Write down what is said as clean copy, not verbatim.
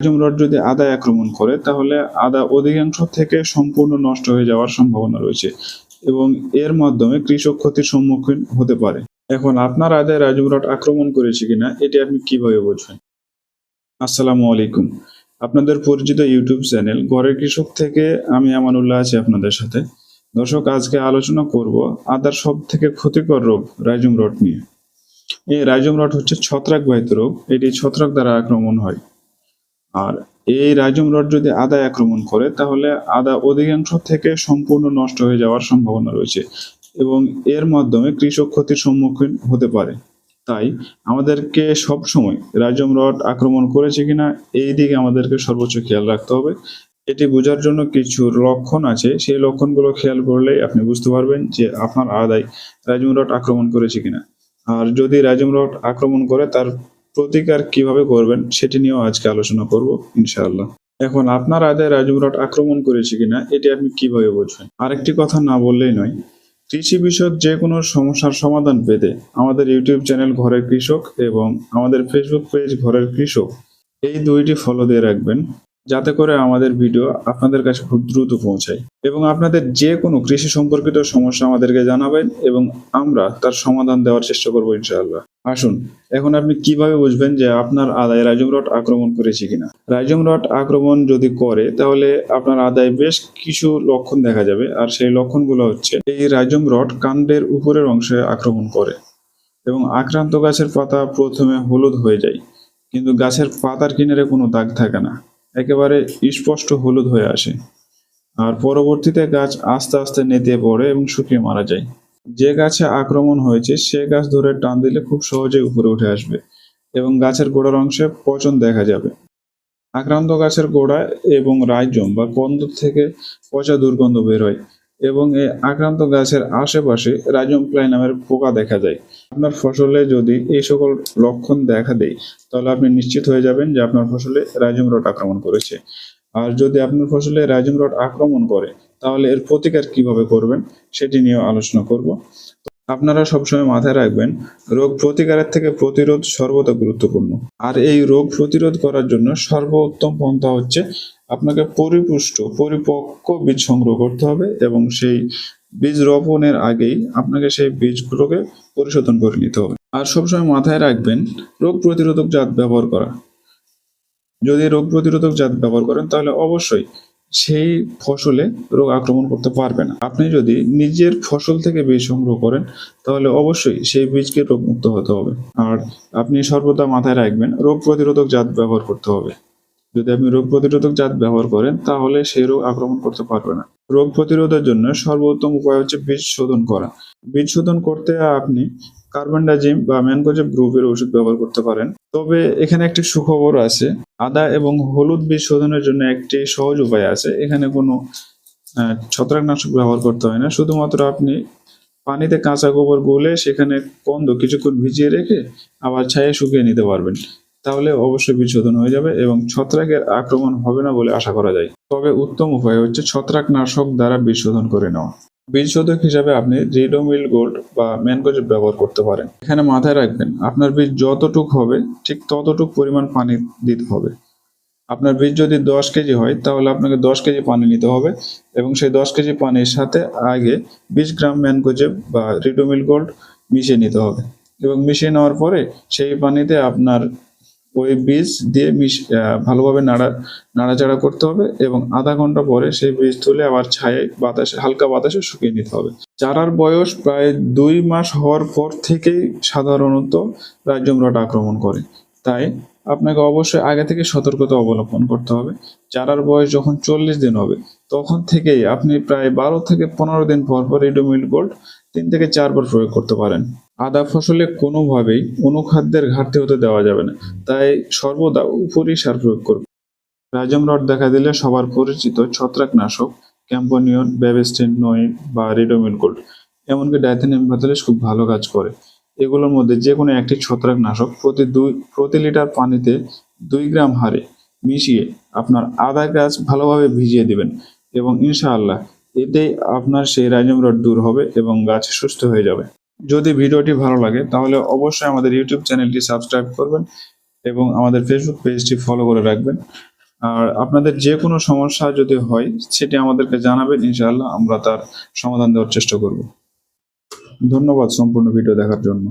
রাইজম rod যদি আদায় আক্রমণ করে তাহলে আদা অধিকাংশ থেকে সম্পূর্ণ নষ্ট হয়ে যাওয়ার সম্ভাবনা রয়েছে এবং এর মাধ্যমে কৃষক ক্ষতির সম্মুখীন হতে পারে। এখন আপনার আদায় রাইজম রড আক্রমণ করেছে কিনা এটি আপনি কিভাবে বুঝবেন? আসসালামু আলাইকুম। আপনাদের পরিচিত ইউটিউব চ্যানেল ঘরের কৃষক থেকে আমি আমানুল্লাহ আছি আপনাদের সাথে। দর্শক, আজকে আলোচনা করব আদার সব থেকে ক্ষতিকর রোগ রাইজম রড নিয়ে। এই রাইজম রড হচ্ছে ছত্রাকবাহিত রোগ। এটি ছত্রাক দ্বারা আক্রমণ হয়। আর এই রাইজম রড যদি আদায় আক্রমণ করে তাহলে আদা অধিকাংশ থেকে সম্পূর্ণ নষ্ট হয়ে যাওয়ার সম্ভাবনা রয়েছে এবং এর মাধ্যমে কৃষক ক্ষতির সম্মুখীন হতে পারে। তাই আমাদেরকে সব সময় রাইজম রড আক্রমণ করেছে কিনা এই দিকে আমাদেরকে সর্বোচ্চ খেয়াল রাখতে হবে। এটি বোঝার জন্য কিছু লক্ষণ আছে, সেই লক্ষণগুলো খেয়াল করলেই আপনি বুঝতে পারবেন যে আপনার আদায় রাইজম রড আক্রমণ করেছে কিনা। আর যদি রাইজম রড আক্রমণ করে তার প্রতিকার কিভাবে করবেন সেটি নিয়েও আজকে আলোচনা করব ইনশাআল্লাহ। এখন আপনার আদায় রাইজম রড আক্রমণ করেছে কিনা এটি আপনি কিভাবে বুঝবেন? আরেকটি কথা না বললেই নয়, কৃষি বিষয়ক যে কোনো সমস্যার সমাধান পেতে আমাদের ইউটিউব চ্যানেল ঘরের কৃষক এবং আমাদের ফেসবুক পেজ ঘরের কৃষক এই দুইটি ফলো দিয়ে রাখবেন, যাতে করে আমাদের ভিডিও আপনাদের কাছে খুব দ্রুত পৌঁছায়। এবং আপনাদের যে কোনো কৃষি সম্পর্কিত সমস্যা আমাদেরকে জানাবেন এবং আমরা তার সমাধান দেওয়ার চেষ্টা করবো ইনশাআল্লাহ। আসুন, এখন আপনি কিভাবে বুঝবেন যে আপনার আদায় রাইজম রড আক্রমণ করেছে কিনা? রাইজম রড আক্রমণ যদি করে তাহলে আপনার আদায় বেশ কিছু লক্ষণ দেখা যাবে। আর সেই লক্ষণগুলো হচ্ছে, এই রাইজম রড কাণ্ডের উপরের অংশে আক্রমণ করে এবং আক্রান্ত গাছের পাতা প্রথমে হলুদ হয়ে যায়, কিন্তু গাছের পাতার কিনারে কোনো দাগ থাকে না, একেবারে স্পষ্ট হলুদ হয়ে আসে। আর পরবর্তীতে গাছ আস্তে আস্তে নেতিয়ে পড়ে এবং শুকিয়ে মারা যায়। যে গাছে আক্রমণ হয়েছে সে গাছ ধরে টান দিলে খুব সহজেই উপরে উঠে আসবে এবং গাছের গোড়ার অংশে পচন দেখা যাবে। আক্রান্ত গাছের গোড়া এবং রাইজম বা কন্দ থেকে পচা দুর্গন্ধ বের হয় এবং এই আক্রান্ত গাছের আশেপাশে রাইজম ফ্লাই নামের পোকা দেখা যায়। আপনার ফসলে যদি এই সকল লক্ষণ দেখা দেয় তাহলে আপনি নিশ্চিত হয়ে যাবেন যে আপনার ফসলে রাইজম রড আক্রমণ করেছে। আর যদি আপনার ফসলে রাইজম রড আক্রমণ করে তাহলে এর প্রতিকার কিভাবে করবেন সেটি নিয়ে আলোচনা করব। আপনারা সবসময় মাথায় রাখবেন, রোগ প্রতিকারের থেকে প্রতিরোধ সর্বদা গুরুত্বপূর্ণ। আর এই রোগ প্রতিরোধ করার জন্য সর্বোত্তম পন্থা হচ্ছে আপনাকে পরিপক্ক বীজ সংগ্রহ করতে হবে এবং সেই বীজ রোপণের আগেই আপনাকে সেই বীজগুলোকে পরিশোধন করে নিতে হবে। আর সবসময় মাথায় রাখবেন, রোগ প্রতিরোধক জাত ব্যবহার করা। যদি রোগ প্রতিরোধক জাত ব্যবহার করেন তাহলে অবশ্যই সেই ফসলে রোগ আক্রমণ করতে পারবে না। আপনি যদি নিজের ফসল থেকে বীজ সংগ্রহ করেন তাহলে অবশ্যই সেই বীজকে রোগমুক্ত হতে হবে। আর আপনি সর্বদা মাথায় রাখবেন, রোগ প্রতিরোধক জাত ব্যবহার করতে হবে। যদি আপনি রোগ প্রতিরোধক জাত ব্যবহার করেন তাহলে সেই রোগ আক্রমণ করতে পারবে না। রোগ প্রতিরোধের জন্য সর্বোত্তম উপায় হচ্ছে বীজ শোধন করা। বীজ শোধন করতে আপনি কার্বেন্ডাজিম বা ম্যানকোজেব গ্রুপের ওষুধ ব্যবহার করতে পারেন। তবে এখানে একটি সুখবর আছে, আদা এবং হলুদ বীজ শোধনের জন্য একটি সহজ উপায় আছে। এখানে কোনো ছত্রাকনাশক ব্যবহার করতে হয় না, শুধুমাত্র আপনি পানিতে কাঁচা গোবর গুলে সেখানে কন্দ কিছুক্ষণ ভিজিয়ে রেখে আবার ছায়ে শুকিয়ে নিতে পারবেন। তাহলে অবশ্যই বীজ শোধন হয়ে যাবে এবং ছত্রাকের আক্রমণ হবে না বলে আশা করা যায়। তবে উত্তম উপায় হচ্ছে ছত্রাকনাশক দ্বারা বীজ শোধন করে নেওয়া। বীজ শোধক হিসাবে আপনি রিডোমিল গোল্ড বা ম্যানকোজেব ব্যবহার করতে পারেন। এখানে মাথায় রাখবেন, আপনার বীজ যতটুক হবে ঠিক ততটুক পরিমাণ পানি দিতে হবে। আপনার বীজ যদি 10 কেজি হয় তাহলে আপনাকে 10 কেজি পানি নিতে হবে এবং সেই 10 কেজি পানির সাথে আগে 20 গ্রাম ম্যানকোজেব বা রিডোমিল গোল্ড মিশিয়ে নিতে হবে এবং মিশিয়ে নেওয়ার পরে সেই পানিতে আপনার ওই বীজ দিয়ে ভালোভাবে নাড়াচাড়া করতে হবে এবং আধা ঘন্টা পরে সেই বীজ তুলে আবার ছায়ে হালকা বাতাসে শুকিয়ে নিতে হবে। চারার বয়স প্রায় 2 মাস হওয়ার পর থেকেই সাধারণত রাইজম রড আক্রমণ করে। তাই আপনাকে অবশ্যই আগে থেকে সতর্কতা অবলম্বন করতে হবে। চারার বয়স যখন 40 দিন হবে তখন থেকেই আপনি প্রায় 12 থেকে 15 দিন পর পর রিডোমিল গোল্ড 3 থেকে 4 বার প্রয়োগ করতে পারেন। আদা ফসলে কোনোভাবেই অনুখাদ্যের ঘাটতি হতে দেওয়া যাবে না, তাই সর্বদা উপরি সার প্রয়োগ করবে। রাইজম রড দেখা দিলে সবার পরিচিত ছত্রাকনাশক ক্যাম্পনিয়ন, ব্যাবিস্টিন, নোইন বা রিডোমিল গোল্ড, এমনকি ডাইথেনিয়াম ভ্যাথালিস খুব ভালো কাজ করে। এগুলোর মধ্যে যে কোনো একটি ছত্রাকনাশক প্রতি লিটার পানিতে 2 গ্রাম হারে মিশিয়ে আপনার আদা গাছ ভালোভাবে ভিজিয়ে দিবেন এবং ইনশাআল্লাহ এতেই আপনার সেই রাইজম রড দূর হবে এবং গাছ সুস্থ হয়ে যাবে। যদি ভিডিওটি ভালো লাগে তাহলে অবশ্যই আমাদের ইউটিউব চ্যানেলটি সাবস্ক্রাইব করবেন এবং আমাদের ফেসবুক পেজটি ফলো করে রাখবেন। আর আপনাদের যে কোনো সমস্যা যদি হয় সেটি আমাদেরকে জানাবেন, ইনশাআল্লাহ আমরা তার সমাধান দেওয়ার চেষ্টা করব। ধন্যবাদ সম্পূর্ণ ভিডিও দেখার জন্য।